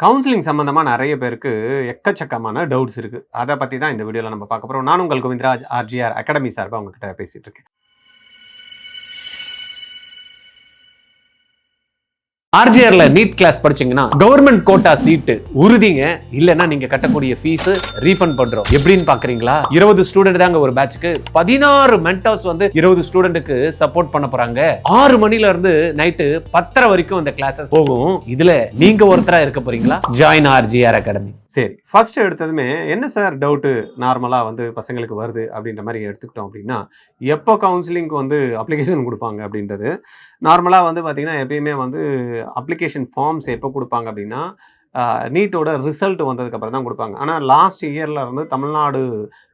Counselling சம்மந்தமா நெறைய பேருக்கு எக்கச்சக்கமான டவுட்ஸ் இருக்கு. அத பத்தி தான் இந்த வீடியோல நம்ம பார்க்க போறோம். நான் உங்கள் கோவிந்தராஜ் ஆர்ஜிஆர் அகாடமி சார்பா உங்ககிட்ட பேசிட்டு இருக்கேன். ஆர்ஜிஆர்ல நீட் கிளாஸ் படிச்சீங்கன்னா கவர்மெண்ட் கோட்டா சீட்டு உறுதிங்க. இல்லன்னா நீங்க கட்டக்கூடிய ஃபீஸ் ரீஃபண்ட் பண்றோம். எப்படின்னு பாக்குறீங்களா? 20 ஸ்டூடெண்ட் தாங்க ஒரு பேட்ச்க்கு. 16 மென்டர்ஸ் வந்து 20 ஸ்டூடெண்ட்க்கு சப்போர்ட் பண்ண போறாங்க. 6 மணில இருந்து நைட்டு 10:30 வரைக்கும் இந்த கிளாஸஸ் போகும். இதுல நீங்க ஒருத்தரா இருக்க போறீங்களா? Join RGR academy. சரி, ஃபர்ஸ்ட் எடுத்ததுமே என்ன சார் டவுட் நார்மலா வந்து பசங்களுக்கு வருது அப்படின்ற மாதிரி எடுத்துக்கிட்டோம் அப்படின்னா, எப்போ கவுன்சிலிங்க்கு வந்து அப்ளிகேஷன் கொடுப்பாங்க அப்படின்றது. நார்மலாக வந்து பார்த்தீங்கன்னா எப்பயுமே வந்து அப்ளிகேஷன் ஃபார்ம்ஸ் எப்போ கொடுப்பாங்க அப்படின்னா, நீட்டோட ரிசல்ட் வந்ததுக்கப்புறம் தான் கொடுப்பாங்க. ஆனால் லாஸ்ட் இயரில் இருந்து தமிழ்நாடு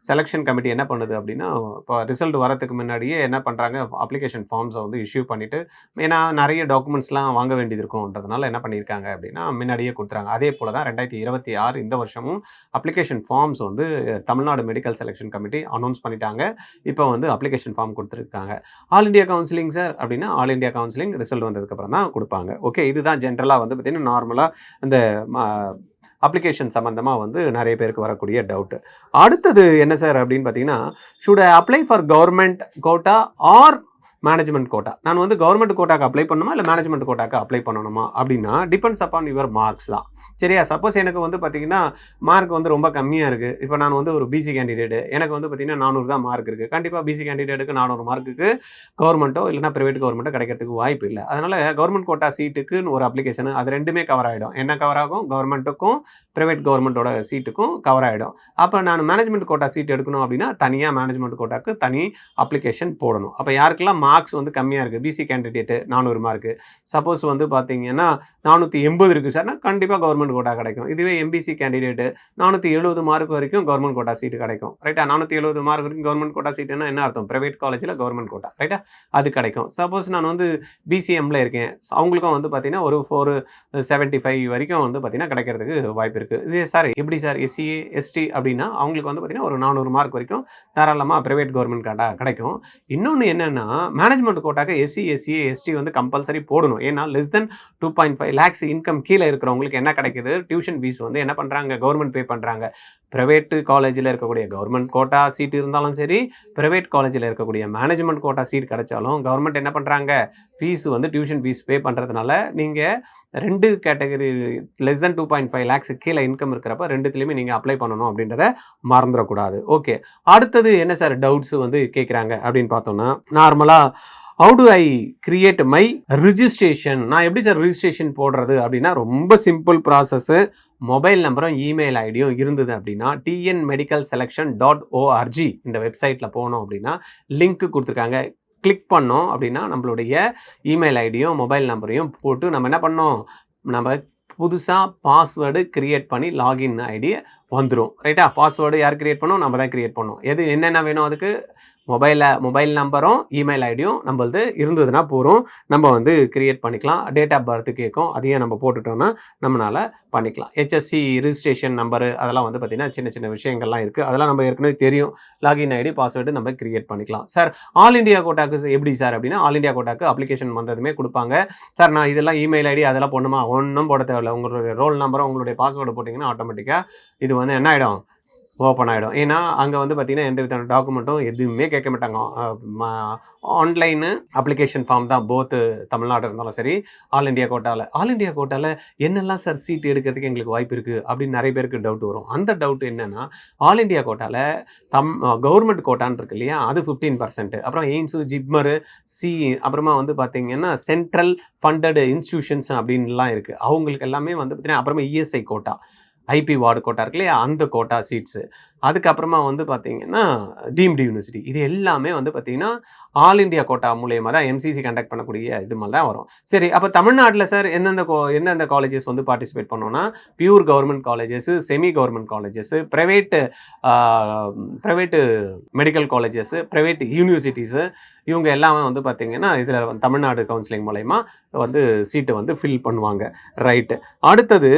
செலெக்ஷன் கமிட்டி என்ன பண்ணுது அப்படின்னா, இப்போ ரிசல்ட் வரத்துக்கு முன்னாடியே என்ன பண்ணுறாங்க, அப்ளிகேஷன் ஃபார்ம்ஸை வந்து இஷ்யூ பண்ணிவிட்டு, ஏன்னா நிறைய டாக்குமெண்ட்ஸ்லாம் வாங்க வேண்டியது இருக்கும்ன்றதுனால என்ன பண்ணியிருக்காங்க அப்படின்னா முன்னாடியே கொடுத்துறாங்க. அதே போல் தான் 2026 இந்த வருஷமும் அப்ளிகேஷன் ஃபார்ம்ஸ் வந்து Tamil Nadu medical selection committee announce பண்ணிட்டாங்க. இப்போ வந்து அப்ளிகேஷன் ஃபார்ம் கொடுத்துருக்காங்க. ஆல் இண்டியா கவுன்சிலிங் சார் அப்படின்னா, ஆல் இண்டியா கவுன்சிலிங் ரிசல்ட் வந்ததுக்கப்புறம் தான் கொடுப்பாங்க. ஓகே, இதுதான் ஜென்ரலாக வந்து பார்த்தீங்கன்னா நார்மலாக இந்த அப்ளிகேஷன் சம்மந்தமாக வந்து நிறைய பேருக்கு வரக்கூடிய டவுட்டு. அடுத்தது என்ன சார் அப்படின்னு பார்த்தீங்கன்னா, should I apply for government quota or management quota? நான் வந்து கவர்மெண்ட் கோட்டாக்கு அப்ளை பண்ணணுமா இல்லை மேனேஜ்மெண்ட் கோட்டாக்கு அப்ளை பண்ணணுமா அப்படின்னா, டிபெண்ட்ஸ் அப்பான் யுவர் மார்க்ஸ் தான். சரியா? சப்போஸ் எனக்கு வந்து பார்த்தீங்கன்னா மார்க் வந்து ரொம்ப கம்மியாக இருக்குது. இப்போ நான் வந்து ஒரு பிசி கேண்டிடேட்டு, எனக்கு வந்து பார்த்தீங்கன்னா 400 தான் மார்க் இருக்குது. கண்டிப்பாக பிசி கேண்டிடேட்டுக்கு 400 மார்க்குக்கு கவர்மெண்ட்டோ இல்லைனா ப்ரைவேட் கவர்மெண்ட்டோ கிடைக்கிறதுக்கு வாய்ப்பு இல்லை. அதனால் கவர்மெண்ட் கோட்டா சீட்டுக்குன்னு ஒரு அப்ளிகேஷன், அது ரெண்டுமே கவர் ஆகிடும். என்ன கவர் ஆகும்? கவர்மெண்ட்டுக்கும் ப்ரைவேட் கவர்மெண்ட்டோட சீட்டுக்கும் கவர் ஆகிடும். அப்போ நான் மேனேஜ்மெண்ட் கோட்டா சீட் எடுக்கணும் அப்படின்னா தனியாக மேனேஜ்மெண்ட் கோட்டாக்கு தனி அப்ளிகேஷன் போடணும். அப்போ யாருக்கெல்லாம் மார்க்ஸ் வந்து கம்மியாக இருக்குது, பிசி கேண்டிடேட்டு 400 மார்க்கு, சப்போஸ் வந்து பார்த்தீங்கன்னா 480 இருக்குது சார்னா கண்டிப்பாக கவர்மெண்ட் கோட்டா கிடைக்கும். இதுவே எம்பிசி கேண்டிடேட்டு 470 மார்க் வரைக்கும் கவர்மெண்ட் கோட்டா சீட்டு கிடைக்கும். ரைட்டா? 470 மார்க் வரைக்கும் கவர்மெண்ட் கோட்டா சீட்டுன்னா என்ன அர்த்தம்? ப்ரைவேட் காலேஜில் கவர்மெண்ட் கோட்டா. ரைட்டா? அது கிடைக்கும். சப்போஸ் நான் வந்து பிசிஎம்மில் இருக்கேன், அவங்களுக்கும் வந்து பார்த்தீங்கன்னா ஒரு 475 வரைக்கும் வந்து பார்த்தீங்கன்னா கிடைக்கிறதுக்கு வாய்ப்பு இருக்குது. இது சார் எப்படி சார் எஸ்சிஏ எஸ்டி அப்படின்னா அவங்களுக்கு வந்து பார்த்தீங்கன்னா ஒரு 400 மார்க் வரைக்கும் தாராளமாக ப்ரைவேட் கவர்மெண்ட் கோட்டா கிடைக்கும். இன்னொன்று என்னென்னா, மேனேஜ்மெண்ட் கோட்டாக்கு எஸ்சி எஸ்சிஏ எஸ்டி வந்து கம்பல்சரி போடணும். ஏன்னா லெஸ் தென் 2.5 lakhs இன்கம் கீழே இருக்கிறவங்களுக்கு என்ன கிடைக்குது, டியூஷன் ஃபீஸ் வந்து என்ன பண்ணுறாங்க, கவர்மெண்ட் பே பண்ணுறாங்க. ப்ரைவேட்டு காலேஜில் இருக்கக்கூடிய கவர்மெண்ட் கோட்டா சீட் இருந்தாலும் சரி, ப்ரைவேட் காலேஜில் இருக்கக்கூடிய மேனேஜ்மெண்ட் கோட்டா சீட் கிடைச்சாலும் கவர்மெண்ட் என்ன பண்ணுறாங்க, ஃபீஸ் வந்து டியூஷன் ஃபீஸ் பே பண்ணுறதுனால நீங்கள் 2 கேட்டகரி லெஸ் தென் 2.5 lakhs கீழே இன்கம் இருக்கிறப்ப ரெண்டுத்துலேயுமே நீங்கள் அப்ளை பண்ணணும் அப்படின்றத மறந்துடக்கூடாது. ஓகே, அடுத்தது என்ன சார் டவுட்ஸ் வந்து கேட்குறாங்க அப்படின்னு பார்த்தோம்னா, நார்மலாக how to I create my registration? நான் எப்படி சார் ரிஜிஸ்ட்ரேஷன் போடுறது அப்படின்னா, ரொம்ப சிம்பிள் ப்ராசஸ்ஸு. மொபைல் நம்பரும் இமெயில் ஐடியும் இருந்தது அப்படின்னா tnmedicalselection.org இந்த வெப்சைட்டில் போனோம் அப்படின்னா லிங்க் கொடுத்துருக்காங்க. கிளிக் பண்ணோம் அப்படின்னா நம்மளுடைய இமெயில் ஐடியும் மொபைல் நம்பரையும் போட்டு நம்ம என்ன பண்ணோம், நம்ம புதுசாக பாஸ்வேர்டு கிரியேட் பண்ணி லாகின் ஐடியை வந்துடும். ரைட்டா? பாஸ்வேர்டு யார் கிரியேட் பண்ணணும்? நம்ம தான் கிரியேட் பண்ணணும். எது என்னென்ன வேணும் அதுக்கு? மொபைல் நம்பரும் இமெயில் ஐடியும் நம்மளது இருந்ததுன்னா போகிறோம், நம்ம வந்து கிரியேட் பண்ணிக்கலாம். டேட் ஆஃப் பர்த் கேட்கும், அதையும் நம்ம போட்டுட்டோம்னா நம்மளால் பண்ணிக்கலாம். ஹெச்எஸ்சி ரிஜிஸ்ட்ரேஷன் நம்பரு அதெல்லாம் வந்து பார்த்திங்கன்னா சின்ன சின்ன விஷயங்கள்லாம் இருக்குது. அதெல்லாம் நம்ம ஏற்கனவே தெரியும். லாகின் ஐடி பாஸ்வேர்டு நம்ம கிரியேட் பண்ணிக்கலாம். சார் ஆல் இண்டியா கோட்டாக்கு எப்படி சார் அப்படின்னா, ஆல் இண்டியா கோட்டாக்கு அப்ளிகேஷன் வந்ததுமே கொடுப்பாங்க. சார் நான் இதெல்லாம் இமெயில் ஐடி அதெல்லாம் போடணுமா? ஒன்றும் போட தேவையில்லை. உங்களுடைய ரோல் நம்பரும் உங்களுடைய பாஸ்வேர்டு போட்டிங்கன்னா ஆட்டோமேட்டிக்காக இது வந்து என்ன ஆகிடும், ஓப்பன் ஆகிடும். ஏன்னா அங்கே வந்து பார்த்திங்கன்னா எந்த விதமான டாக்குமெண்ட்டும் எதுவுமே கேட்க மாட்டாங்க. ஆன்லைனு அப்ளிகேஷன் ஃபார்ம் தான் போத்து தமிழ்நாடு இருந்தாலும் சரி, ஆல் இண்டியா கோட்டாவில் என்னெல்லாம் சார் சீட் எடுக்கிறதுக்கு எங்களுக்கு வாய்ப்பு இருக்குது அப்படின்னு நிறைய பேருக்கு டவுட் வரும். அந்த டவுட் என்னென்னா, ஆல் இண்டியா கோட்டாவில் கவர்மெண்ட் கோட்டான்னு இருக்கு இல்லையா, அது 15%. அப்புறம் எய்ம்ஸு, ஜிப்மரு, அப்புறமா வந்து பார்த்திங்கன்னா சென்ட்ரல் ஃபண்டட் இன்ஸ்டியூஷன்ஸ் அப்படின்லாம் இருக்குது. அவங்களுக்கு எல்லாமே வந்து பார்த்திங்கன்னா, அப்புறமா ESI quota, IP ward quota இருக்கு இல்லையா, அந்த கோட்டா சீட்ஸு. அதுக்கப்புறமா வந்து பார்த்திங்கன்னா டீம்டு யூனிவர்சிட்டி, இது எல்லாமே வந்து பார்த்திங்கன்னா ஆல் இண்டியா கோட்டா மூலியமாக தான் எம்சிசி கண்டக்ட் பண்ணக்கூடிய இது மாதிரி தான் வரும். சரி, அப்போ தமிழ்நாட்டில் சார் எந்தெந்த காலேஜஸ் வந்து பார்ட்டிசிபேட் பண்ணோன்னா, pure government colleges, semi government colleges, private medical colleges, private universities, இவங்க எல்லாமே வந்து பார்த்திங்கன்னா இதில் தமிழ்நாடு கவுன்சிலிங் மூலயமா வந்து சீட்டை வந்து ஃபில் பண்ணுவாங்க. ரைட்டு. அடுத்தது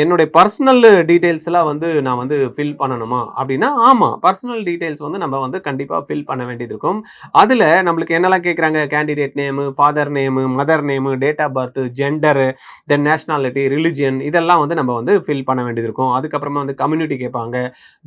என்னுடைய பர்சனல் டீட்டெயில்ஸ்லாம் வந்து நான் வந்து ஃபில் பண்ணணுமா அப்படின்னா ஆமாம், பர்சனல் டீட்டெயில்ஸ் வந்து நம்ம வந்து கண்டிப்பாக ஃபில் பண்ண வேண்டியது இருக்கும். அதில் நம்மளுக்கு என்னெல்லாம் கேட்குறாங்க, candidate name, father name, mother name, date of birth, gender, then nationality, religion, இதெல்லாம் வந்து நம்ம வந்து ஃபில் பண்ண வேண்டியது இருக்கும். அதுக்கப்புறமா வந்து கம்யூனிட்டி கேட்பாங்க,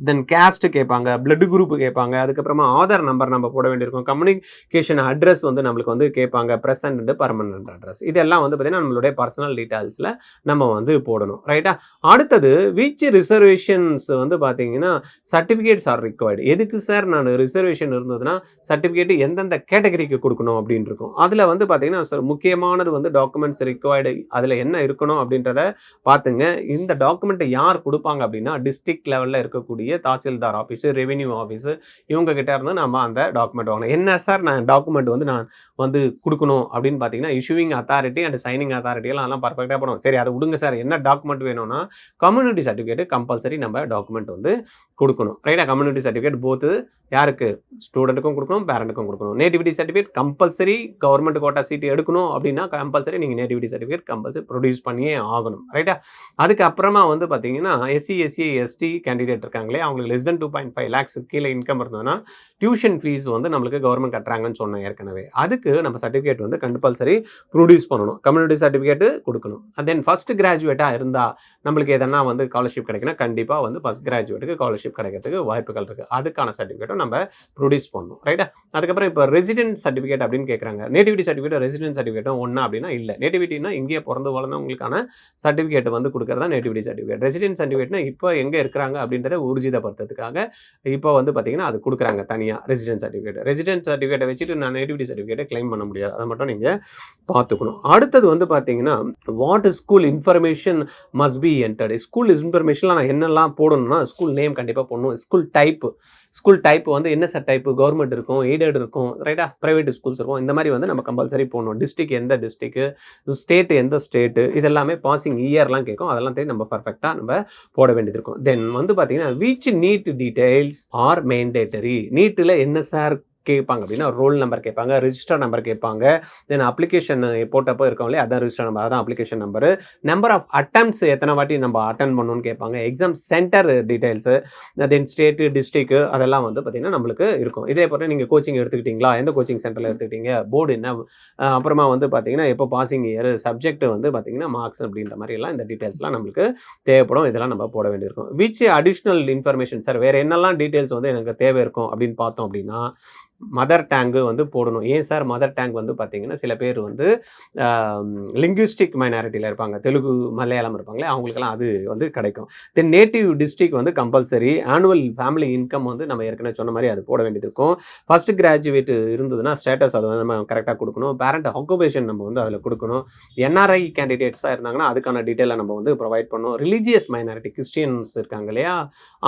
தென் கேஸ்ட் கேட்பாங்க, பிளட் குரூப் கேட்பாங்க, அதுக்கப்புறமா ஆதார் நம்பர் நம்ம போட வேண்டியிருக்கும், கம்யூனிகேஷன் அட்ரஸ் வந்து நம்மளுக்கு வந்து கேட்பாங்க, ப்ரெசன்ட் அண்ட் பர்மனன்ட் அட்ரஸ். இதெல்லாம் வந்து பார்த்தீங்கன்னா நம்மளுடைய பர்சனல் டீட்டெயில்ஸில் நம்ம வந்து போடணும். ரைட்டா? அடுத்தது விச் ரிசர்வேஷன்ஸ் வந்து பார்த்தீங்கன்னா சர்டிஃபிகேட்ஸ் ஆர் ரிக்வயர்டு. எதுக்கு சார் நான் ரிசர்வேஷன் இருந்ததுன்னா சர்டிஃபிகேட் எந்தெந்த கேட்டகரிக்கு கொடுக்கணும் அப்படின்னு இருக்கும். அதில் வந்து பார்த்தீங்கன்னா முக்கியமானது வந்து டாக்குமெண்ட்ஸ் ரிக்வயர்டு, அதில் என்ன இருக்கணும் அப்படின்றத பார்த்துங்க. இந்த டாக்குமெண்ட்டை யார் கொடுப்பாங்க அப்படின்னா டிஸ்ட்ரிக்ட் லெவலில் இருக்கக்கூடிய தாசில்தார் ஆஃபீஸு, ரெவென்யூ ஆஃபீஸு, இவங்க கிட்ட இருந்து நம்ம அந்த டாக்குமெண்ட் வாங்கணும். என்ன சார் நான் டாக்குமெண்ட் வந்து நான் வந்து கொடுக்கணும் அப்படின்னு பார்த்தீங்கன்னா இஷ்யூவிங் அத்தாரிட்டி அண்ட் சைனிங் அத்தாரிட்டியெல்லாம் அதெல்லாம் பர்ஃபெக்டாக பண்ணுவோம். சரி, அதை விடுங்க சார், என்ன டாக்குமெண்ட் வேணும்னா கம்யூனிட்டி சர்டிஃபிகேட் கம்பல்சரி நம்ம டாக்குமெண்ட் வந்து கொடுக்கணும். ரைட்டா? கம்யூனிட்டி சர்டிஃபிகேட் போத்து யாருக்கு, ஸ்டூடெண்ட்டுக்கும் கொடுக்கணும், பேரண்ட்டுக்கும் கொடுக்கணும். Nativity certificate compulsory, government quota seat எடுக்கணும் அப்படின்னா கம்பல்சரி நீங்கள் நேட்டிவிட்டி சர்டிஃபிகேட் கம்பல்சரி ப்ரொடியூஸ் பண்ணியே ஆகணும். ரைட்டா? அதுக்கப்புறமா வந்து பார்த்தீங்கன்னா எஸ்சி, எஸ்சி, எஸ்டி கேண்டிடேட் இருக்காங்களே, அவங்களுக்கு less than 2.5 lakhs கீழே இன்கம் இருந்ததுன்னா டியூஷன் ஃபீஸ் வந்து நம்மளுக்கு கவர்மெண்ட் கட்டுறாங்கன்னு சொன்னேன் ஏற்கனவே. அதுக்கு நம்ம சர்டிஃபிகேட் வந்து கம்பல்சரி ப்ரொடியூஸ் பண்ணணும். கம்யூனிட்டி சர்டிஃபிகேட்டு கொடுக்கணும். அண்ட் தென் ஃபஸ்ட் கிராஜுவேட்டாக இருந்தால் நம்மளுக்கு எதனா வந்து ஸ்காலர்ஷிப் கிடைக்குன்னா கண்டிப்பாக வந்து ஃபஸ்ட் கிராஜுவேட்டுக்கு ஸ்காலர்ஷிப் கிடைக்கிறதுக்கு வாய்ப்புகள் இருக்குது. அதுக்கான சர்டிஃபிகேட்டும் நம்ம ப்ரொடியூஸ் பண்ணணும். ரைட்டா? அதுக்கப்புறம் இப்போ ரெசிடென்ட் சர்டிஃபிகேட் அப்படின்னு கேட்குறாங்க. நேட்டிவிட்டி சர்டிஃபிகேட் ரெசிடென்ட் சர்டிஃபிகேட்டும் ஒன்றா அப்படின்னா இல்லை. நேட்டிவிட்டினா இங்கேயே பிறந்து வளர்ந்தவங்களுக்கான சர்டிஃபிகேட் வந்து கொடுக்குறதா நேட்டிவிட்டி சர்டிஃபிகேட். ரெசிடென்ட் சர்டிஃபிகேட்னா இப்போ எங்கே இருக்கிறாங்க அப்படின்றத ஊர்ஜிதப்படுத்துறதுக்காக இப்போ வந்து பார்த்தீங்கன்னா அது கொடுக்குறாங்க தனியாக ரெசிடென்ட் சர்டிஃபிகேட். ரெசிடென்ட் சர்டிஃபிகேட்டை வச்சுட்டு நான் நேட்டிவிட்டி சர்டிஃபிகேட்டை கிளைம் பண்ண முடியாது. அதை மட்டும் நீங்கள் பார்த்துக்கணும். அடுத்தது வந்து பார்த்தீங்கன்னா what school information must be entered. School இன்ஃபர்மேஷன்லாம் நான் என்னெல்லாம் போடணும்னா ஸ்கூல் நேம் கண்டிப்பாக போடணும். ஸ்கூல் டைப் வந்து என்ன சார் டைப்பு, கவர்மெண்ட் இருக்கும், எய்டட் இருக்கும், ரைட்டா, ப்ரைவேட் ஸ்கூல்ஸ் இருக்கும், இந்த மாதிரி வந்து நம்ம கம்பல்சரி போடணும். டிஸ்ட்ரிக்ட் எந்த டிஸ்ட்ரிக்ட், ஸ்டேட் எந்த ஸ்டேட்டு, இதெல்லாமே பாசிங் இயர்லாம் கேட்கும். அதெல்லாம் தெரியும் நம்ம பர்ஃபெக்டாக நம்ம போட வேண்டியது இருக்கும். தென் வந்து பார்த்தீங்கன்னா which NEET details are mandatory. நீட்டில் என்ன சார் கேட்பாங்க அப்படின்னா ரோல் நம்பர் கேட்பாங்க, ரிஜிஸ்டர் நம்பர் கேட்பாங்க, தென் அப்ளிகேஷன் போட்டப்போ இருக்கோம்லே அதான் ரிஜிஸ்டர் நம்பர், அதான் application number, number of attempts எத்தனை வாட்டி நம்ம அட்டன் பண்ணணும்னு கேட்பாங்க, exam centre details, then state, district, அதெல்லாம் வந்து பார்த்திங்கன்னா நம்மளுக்கு இருக்கும். இதே போல் நீங்கள் கோச்சிங் எடுத்துக்கிட்டிங்களா, எந்த கோச்சிங் சென்டரில் எடுத்துக்கிட்டீங்க, போர்டு என்ன, அப்புறமா வந்து பார்த்திங்கன்னா எப்போ பாசிங் இயர், சப்ஜெக்ட் வந்து பார்த்திங்கன்னா மார்க்ஸ் அப்படின்ற மாதிரி எல்லாம் இந்த டீட்டெயில்ஸ்லாம் நம்மளுக்கு தேவைப்படும். இதெல்லாம் நம்ம போட வேண்டியிருக்கும். விச் அடிஷ்னல் இன்ஃபர்மேஷன் சார், வேறு என்னெல்லாம் டீட்டெயில்ஸ் வந்து எனக்கு தேவை இருக்கும் அப்படின்னு பார்த்தோம் அப்படின்னா மதர் டேங்கு வந்து போடணும். ஏன் சார் மதர் டேங்க் வந்து பார்த்தீங்கன்னா சில பேர் வந்து லிங்குவிஸ்டிக் மைனாரிட்டியில் இருப்பாங்க, தெலுங்கு, மலையாளம் இருப்பாங்களே, அவங்களுக்கெல்லாம் அது வந்து கிடைக்கும். தென் நேட்டிவ் டிஸ்ட்ரிக்ட் வந்து கம்பல்சரி. ஆனுவல் ஃபேமிலி இன்கம் வந்து நம்ம ஏற்கனவே சொன்ன மாதிரி அது போட வேண்டியது இருக்கும். ஃபஸ்ட் கிராஜுவேட் இருந்ததுன்னா ஸ்டேட்டஸ் அதை வந்து நம்ம கரெக்டாக கொடுக்கணும். பேரண்ட் ஆக்குபேஷன் நம்ம வந்து அதில் கொடுக்கணும். என்ஆர்ஐ கேண்டிடேட்ஸாக இருந்தாங்கன்னா அதுக்கான டீட்டெயிலை நம்ம வந்து ப்ரொவைட் பண்ணணும். ரிலீஜியஸ் மைனாரிட்டி, கிறிஸ்டியன்ஸ் இருக்காங்க இல்லையா,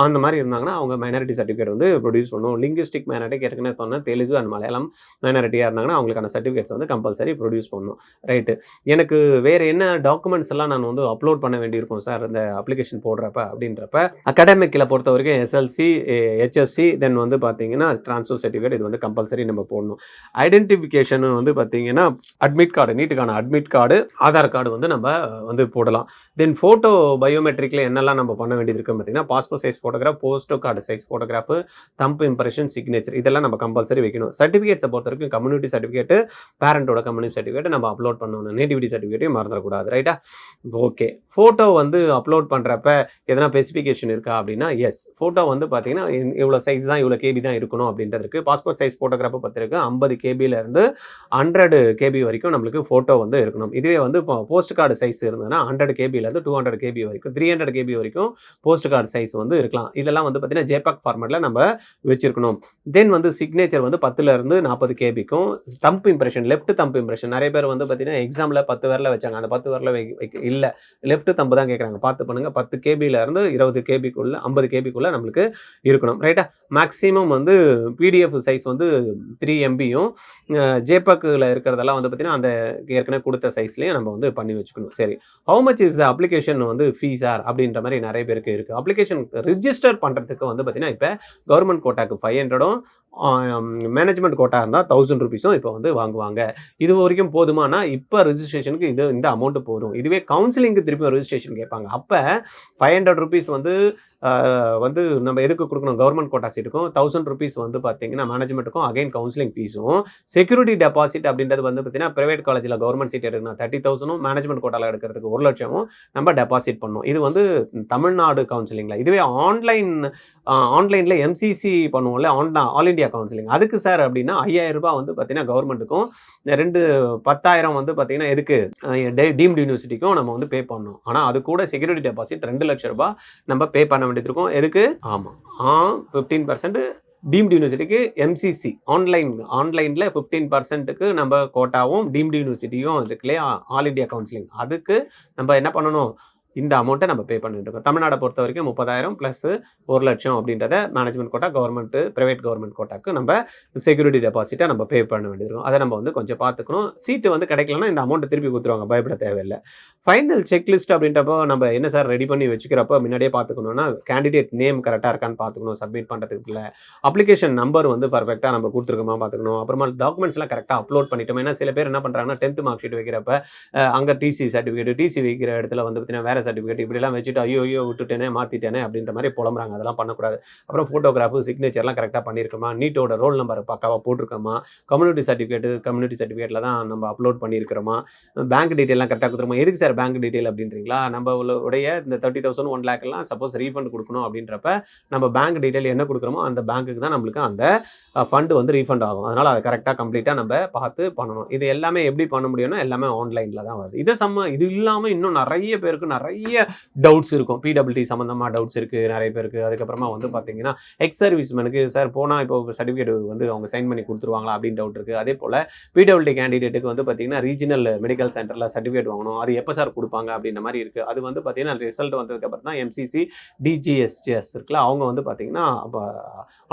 அந்த மாதிரி இருந்தாங்கன்னா அவங்க மைனாரிட்டி சர்டிஃபிகேட் வந்து ப்ரொடியூஸ் பண்ணணும். லிங்குவிஸ்டிக் மைனாரிட்டி ஏற்கனவே சொன்ன தெலுங்கு அண்ட் மலையாளம் மைனாரிட்டியாக இருந்தாங்கன்னா அவங்களுக்கான சர்டிஃபிகேட்ஸ் வந்து கம்பல்சரி ப்ரொடியூஸ் பண்ணணும். ரைட்டு, எனக்கு வேறு என்ன டாக்குமெண்ட்ஸ் எல்லாம் நான் வந்து அப்லோட் பண்ண வேண்டியிருக்கும் சார் இந்த அப்ளிகேஷன் போடுறப்ப அப்படின்றப்ப அகாடமிக்கில் பொறுத்த வரைக்கும் எஸ்எல்சி, ஹெச்எஸ்சி, தென் வந்து பார்த்தீங்கன்னா ட்ரான்ஸ்ஃபர் சர்டிஃபிகேட், இது வந்து கம்பல்சரி நம்ம போடணும். ஐடென்டிஃபிகேஷன் வந்து பார்த்தீங்கன்னா அட்மிட் கார்டு, நீட்டுக்கான அட்மிட் கார்டு, ஆதார் கார்டு வந்து நம்ம வந்து போடலாம். தென் ஃபோட்டோ பயோமெட்ரிக்கில் என்னெல்லாம் நம்ம பண்ண வேண்டியது இருக்குன்னு பார்த்தீங்கன்னா passport size photograph, post card size photograph, thumb impression, signature, இதெல்லாம் நம்ம கம்பல்சரி வைக்கணும். சர்டிஃபிகேட்ஸை பொறுத்த வரைக்கும் கம்யூனிட்டி சர்டிஃபிகேட்டு, பேரண்டோட கம்யூனிட்டி சர்டிஃபிகேட் நம்ம அப்லோட் பண்ணணும். நேட்டிவிட்டி சர்டிஃபிகேட்டையும் மறந்துடக்கூடாது. ரைட்டா? ஓகே, ஃபோட்டோ வந்து அப்லோட் பண்ணுறப்ப எதனா ஸ்பெசிஃபிகேஷன் இருக்கா அப்படின்னா எஸ், ஃபோட்டோ வந்து பார்த்தீங்கன்னா இவ்வளோ சைஸ் தான், இவ்வளோ கேபி தான் இருக்கணும் அப்படின்றது இருக்குது. பாஸ்போர்ட் சைஸ் ஃபோட்டோகிராஃபை பொறுத்திருக்கு 50 கேபியிலேருந்து 100 கேபி வரைக்கும் நம்மளுக்கு ஃபோட்டோ வந்து இருக்கணும். இதுவே வந்து இப்போ போஸ்ட் கார்டு சைஸ் இருந்ததுன்னா 100 கேபியிலேருந்து 200 கேபி வரைக்கும், 300 கேபி வரைக்கும் போஸ்ட் கார்டு சைஸ் வந்து இருக்கலாம். இதெல்லாம் வந்து பார்த்தீங்கன்னா ஜேபாக் ஃபார்மேட்டில் நம்ம வச்சிருக்கணும். தென் வந்து சிக்னேச்சர் வந்து 10லேருந்து 40 கேபிக்கும், thumb impression, left thumb impression, நிறைய பேர் வந்து பார்த்தீங்கன்னா எக்ஸாமில் 10 வரல வச்சாங்க, அந்த 10 வரல இல்லை, லெஃப்ட் தம்பு தான் கேட்குறாங்க. பார்த்து பண்ணுங்கள், 10 கேபியிலேருந்து 20 கேபிக்குள்ளே 50 கேபிக்குள்ளே நம்மளுக்கு இருக்கணும். ரைட்டா? மேக்ஸிமம் வந்து பிடிஎஃப் சைஸ் வந்து 3 MBயும், ஜேபாக்கில் இருக்கிறதெல்லாம் வந்து பார்த்தீங்கன்னா அந்த ஏற்கனவே கொடுத்த சைஸ்லேயும் நம்ம வந்து பண்ணி வச்சுக்கணும். சரி, how much is the application வந்து ஃபீஸ் ஆர் அப்படின்ற மாதிரி நிறைய பேருக்கு இருக்குது. அப்ளிகேஷன் ரிஜிஸ்டர் பண்ணுறதுக்கு வந்து பார்த்தீங்கன்னா இப்போ கவர்மெண்ட் கோட்டாக்கு 500ம், மேனேஜ்மெண்ட் கோட்டா இருந்தால் 1000 ரூபீஸும் இப்போ வந்து வாங்குவாங்க. இது வரைக்கும் போதுமானா இப்போ ரிஜிஸ்ட்ரேஷனுக்கு இந்த அமௌண்ட்டு போதும். இதுவே கவுன்சிலிங்க்கு திருப்பி ரிஜிஸ்ட்ரேஷன் கேட்பாங்க. அப்போ 500 ரூபீஸ் வந்து வந்து நம்ம எதுக்கு கொடுக்கணும், கவர்மெண்ட் கோட்டா சீட்டுக்கும் 1000 rupees வந்து பார்த்தீங்கன்னா மேனேஜ்மெண்ட்டுக்கும் அகைன் கவுன்சிலிங் ஃபீஸும், செக்யூரிட்டி டெபாசிட் அப்படின்றது வந்து பார்த்தீங்கன்னா பிரைவேட் காலேஜில் கவர்மெண்ட் சீட் எடுக்கணும் 30,000 மேனேஜ்மெண்ட் கோட்டாவில் எடுக்கிறதுக்கு 1 லட்சமும் நம்ம டெபாசிட் பண்ணணும். இது வந்து தமிழ்நாடு கவுன்சிலிங்கில். இதுவே ஆன்லைனில் எம்சிசி பண்ணுவோம்ல, ஆல் இண்டியா கவுன்சிலிங், அதுக்கு சார் அப்படின்னா 5000 ரூபாய் வந்து பார்த்தீங்கன்னா கவர்மெண்ட்டுக்கும் 10,000 வந்து பார்த்தீங்கன்னா எதுக்கு டீம்டு யூனிவர்சிட்டிக்கும் நம்ம வந்து பே பண்ணணும். ஆனால் அது கூட செக்யூரிட்டி டெபாசிட் 2 லட்சம் ரூபாய் நம்ம பே பண்ண வேண்டியது இருக்கும். எதுக்கு? ஆமாம், 15% டீம்டு யூனிவர்சிட்டிக்கு எம்சிசி ஆன்லைனில் 15%க்கு நம்ம கோட்டாவும் டீம்டு யூனிவர்சிட்டியும் இருக்கு இல்லையா, ஆல் இண்டியா கவுன்சிலிங், அதுக்கு நம்ம என்ன பண்ணணும், இந்த அமௌண்ட்டை நம்ம பே பண்ணிட்டு இருக்கோம். தமிழ்நாடை பொறுத்த வரைக்கும் 30,000 ப்ளஸ் 1 லட்சம் அப்படின்றத மேனேஜ்மெண்ட் கோட்டா, ப்ரைவேட் கவர்மெண்ட் கோட்டாக்கு நம்ம செக்யூரிட்டி டெபாசிட்டை நம்ம பே பண்ண வேண்டியது இருக்கும். அதை நம்ம வந்து கொஞ்சம் பார்த்துக்கணும். சீட்டு வந்து கிடைக்கலன்னா இந்த அமௌண்ட்டை திருப்பி கொடுத்துருவாங்க, பயப்பட தேவையில்லை. ஃபைனல் செக்லிஸ்ட் அப்படின்றப்போ நம்ம என்ன சார் ரெடி பண்ணி வச்சுக்கிறப்போ முன்னாடியே பார்த்துக்கணும்னா, கேண்டிடேட் நேம் கரெக்டாக இருக்கான்னு பார்த்துக்கணும். சப்மிட் பண்ணுறதுக்கு இல்லை, அப்ளிகேஷன் நம்பர் வந்து பர்ஃபெக்டாக நம்ம கொடுத்துருக்கோமா பார்த்துக்கணும். அப்புறமா டாக்குமெண்ட்ஸ்லாம் கரெக்டாக அப்லோட் பண்ணிட்டோம். ஏன்னா சில பேர் என்ன பண்ணுறாங்கன்னா 10th மார்க் ஷீட் வைக்கிறப்ப அங்கே டிசி சர்டிஃபிகேட், டிசி வைக்கிற இடத்துல வந்து பார்த்தீங்கன்னா வேறு சர்டிஃபிகேட் இப்படிலாம் வச்சுட்டு ஐயோ விட்டுட்டேனே மாற்றிட்டேனே அப்படின்ற மாதிரி புலம்புறாங்க. அதெல்லாம் பண்ணக்கூடாது. அப்புறம் ஃபோட்டோகிராஃபு, சிக்னேச்சர்லாம் கரெக்டாக பண்ணியிருக்கோமா, நீட்டோட ரோல் நம்பர் பக்காவாக போட்டிருக்கோமா, கம்யூனிட்டி சர்டிஃபிகேட்டில் தான் நம்ம அப்லோட் பண்ணியிருக்கிறோமா, பேங்க் டீட்டெயிலாம் கரெக்டாக கொடுத்துருமா. எதுக்கு சார் பேங்க் டீட்டெயில் அப்படின்றீங்களா, நம்மளுடைய இந்த 30,000 1 லேக்லாம் சப்போஸ் ரீஃபண்ட் கொடுக்கணும் அப்படின்றப்ப நம்ம பேங்க் டீட்டெயில் என்ன கொடுக்குறோமோ அந்த பேங்க்குக்கு தான் நம்மளுக்கு அந்த ஃபண்டு வந்து ரீஃபண்ட் ஆகும். அதனால் அதை கரெக்டாக கம்ப்ளீட்டாக நம்ம பார்த்து பண்ணணும். இது எல்லாமே எப்படி பண்ண முடியும்னா எல்லாமே ஆன்லைனில் தான் வருது. இது இல்லாமல் இன்னும் நிறைய பேருக்கு நிறைய டவுட்ஸ் இருக்கும். பிடபிள்யூடி சம்மந்தமாக டவுட்ஸ் இருக்குது நிறைய பேருக்கு. அதுக்கப்புறமா வந்து பார்த்தீங்கன்னா எக்ஸ் சர்வீஸ்மேனுக்கு சார் போனால் இப்போ சர்டிஃபிகேட் வந்து அவங்க சைன் பண்ணி கொடுத்துருவாங்களா அப்படின்னு டவுட் இருக்குது. அதே போல் பிடபிள்யூடி கேண்டிடேட்டுக்கு வந்து பார்த்தீங்கன்னா ரீஜனல் மெடிக்கல் சென்டரில் சர்டிஃபிகேட் வாங்கணும், அது எப்போ சார் கொடுப்பாங்க அப்படின்ற மாதிரி இருக்குது. அது வந்து பார்த்தீங்கன்னா ரிசல்ட் வந்ததுக்கப்புறம் தான் எம்சிசி டிஜிஎஸ்ஜிஎஸ் இருக்குல்ல, அவங்க வந்து பார்த்தீங்கன்னா அப்போ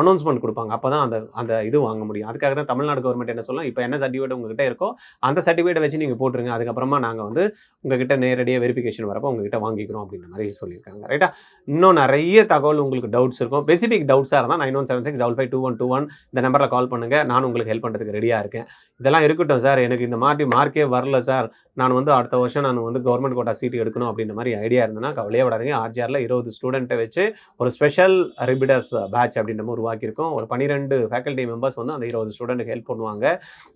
அனௌன்ஸ்மெண்ட் கொடுப்பாங்க. அப்போ தான் அந்த இது வாங்க முடியும். அதுக்காக தான் தமிழ்நாடு கவர்மெண்ட் என்ன சொல்லலாம், இப்போ என்ன சர்டிஃபிகேட் உங்ககிட்ட இருக்கோ அந்த சர்டிஃபிகேட்டை வச்சு நீங்கள் போட்டுருங்க, அதுக்கப்புறமா நாங்கள் வந்து உங்ககிட்ட நேரடியாக வெரிஃபிகேஷன் வரப்போ உங்ககிட்ட வாங்கிக்கிறோம் அப்படின்ற மாதிரி சொல்லியிருக்காங்க. ரைட்டா? இன்னும் நிறைய தகவல் உங்களுக்கு டவுட்ஸ் இருக்கும். ஸ்பெசிஃபிக் டவுட்ஸாக இருந்தால் 9176552121 இந்த நம்பரில் கால் பண்ணுங்கள். நான் உங்களுக்கு ஹெல்ப் பண்ணுறதுக்கு ரெடியாக இருக்கேன். இதெல்லாம் இருக்கட்டும் சார், எனக்கு இந்த மாதிரி மார்க்கே வரல சார், நான் வந்து அடுத்த வருஷம் நான் வந்து கவர்மெண்ட் கோட்டா சீட்டு எடுக்கணும் அப்படின்ற மாதிரி ஐடியா இருந்ததுன்னா கவலையே விடாதீங்க. ஆர்ஜிஆரில் 20 ஸ்டூடெண்ட்டை வச்சு ஒரு ஸ்பெஷல் ரிபிடஸ் பேட்ச் அப்படின்ற மாதிரி உருவாக்கியிருக்கோம். ஒரு 12 ஃபேக்கல்ட்டி மெம்பர்ஸ் வந்து அந்த 20 ஸ்டூடெண்ட்டுக்கு ஹெல்ப் பண்ணுவாங்க.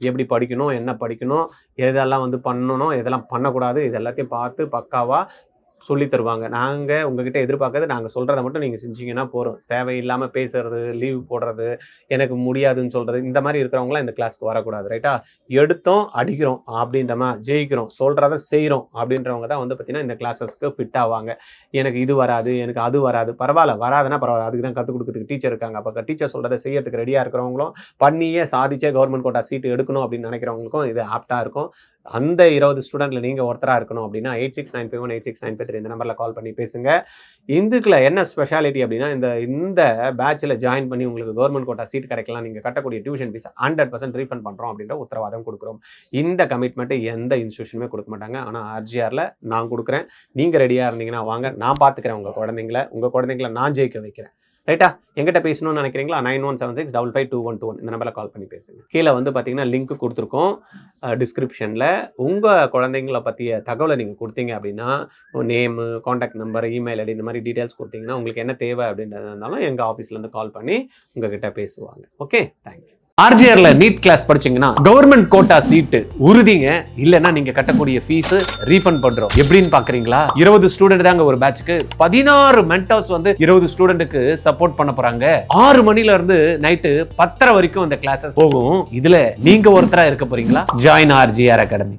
எப்படி படிக்கணும், என்ன படிக்கணும், எதெல்லாம் வந்து பண்ணணும், எதெல்லாம் பண்ணக்கூடாது, இது எல்லாத்தையும் பார்த்து பக்காவாக சொல்லி தருவாங்க. நாங்கள் உங்ககிட்ட எதிர்பார்க்கறது நாங்கள் சொல்கிறத மட்டும் நீங்கள் செஞ்சீங்கன்னா போகிறோம். தேவையில்லாமல் பேசுறது, லீவ் போடுறது, எனக்கு முடியாதுன்னு சொல்கிறது, இந்த மாதிரி இருக்கிறவங்களாம் இந்த கிளாஸ்க்கு வரக்கூடாது. ரைட்டா? எடுத்தோம் அடிக்கிறோம் அப்படின்றமா, ஜெயிக்கிறோம், சொல்கிறத செய்கிறோம் அப்படின்றவங்க தான் வந்து பார்த்திங்கன்னா இந்த கிளாஸஸ்க்கு ஃபிட் ஆவாங்க. எனக்கு இது வராது, எனக்கு அது வராது, பரவாயில்ல, வராதுன்னா பரவாயில்ல, அதுக்கு தான் கற்றுக் கொடுக்குறதுக்கு டீச்சர் இருக்காங்க. அப்போ டீச்சர் சொல்கிறத செய்யறதுக்கு ரெடியாக இருக்கிறவங்களும் பண்ணியே சாதிச்சே கவர்மெண்ட் கோட்டா சீட்டு எடுக்கணும் அப்படின்னு நினைக்கிறவங்களுக்கும் இது ஆப்டாக இருக்கும். அந்த 20 ஸ்டூடெண்ட்டில் நீங்கள் ஒருத்தராக இருக்கணும் அப்படின்னா 8695518695 இந்த நம்பரில் கால் பண்ணி பேசுங்க. இதுக்குள்ள என்ன ஸ்பெஷாலிட்டி அப்படின்னா, இந்த பேட்சில் ஜாயின் பண்ணி உங்களுக்கு கவர்மெண்ட் கோட்டா சீட் கிடைக்கலாம், நீங்கள் கட்டக்கூடிய டியூஷன் ஃபீஸ் 100% ரீஃபண்ட் பண்ணுறோம் அப்படின்ற உத்தரவாதம் கொடுக்குறோம். இந்த கமிட்மெண்ட்டு எந்த இன்ஸ்டியூஷனுமே கொடுக்க மாட்டாங்க. ஆனால் ஆர்ஜிஆரில் நான் கொடுக்குறேன். நீங்கள் ரெடியாக இருந்தீங்கன்னா வாங்க, நான் பார்த்துக்கிறேன் உங்கள் குழந்தைங்கள நான் ஜெயிக்க வைக்கிறேன். ரைட்டா? எங்கிட்ட பேசணும்னு நினைக்கிறீங்களா? 9176552121 இந்த நம்பரில் கால் பண்ணி பேசுங்க. கீழே வந்து பார்த்தீங்கன்னா லிங்க் கொடுத்துருக்கோம் டிஸ்கிரிப்ஷனில். உங்கள் குழந்தைங்கள பற்றிய தகவலை நீங்கள் கொடுத்தீங்க அப்படின்னா, name, contact number, email ID இந்த மாதிரி டீட்டெயில்ஸ் கொடுத்தீங்கன்னா உங்களுக்கு என்ன தேவை அப்படின்றது இருந்தாலும் எங்கள் ஆஃபீஸ்லேருந்து கால் பண்ணி உங்ககிட்ட பேசுவாங்க. Okay, thank you. ஆர்ஜிஆர்ல நீட் கிளாஸ் படிச்சீங்கன்னா கவர்மெண்ட் கோட்டா சீட்டு உறுதிங்க. இல்லைன்னா நீங்க கட்டக்கூடிய ஃபீஸ் ரீஃபண்ட் பண்றோம். எப்படின்னு பாக்குறீங்களா? 20 ஸ்டூடெண்ட் தாங்க ஒரு பேட்சுக்கு. 16 மென்டர்ஸ் வந்து 20 ஸ்டூடெண்ட்டுக்கு சப்போர்ட் பண்ண போறாங்க. 6 மணில இருந்து நைட்டு 10:30 வரைக்கும் இந்த கிளாஸஸ் போகும். இதுல நீங்க ஒருத்தரா இருக்க போறீங்களா? Join RGR academy.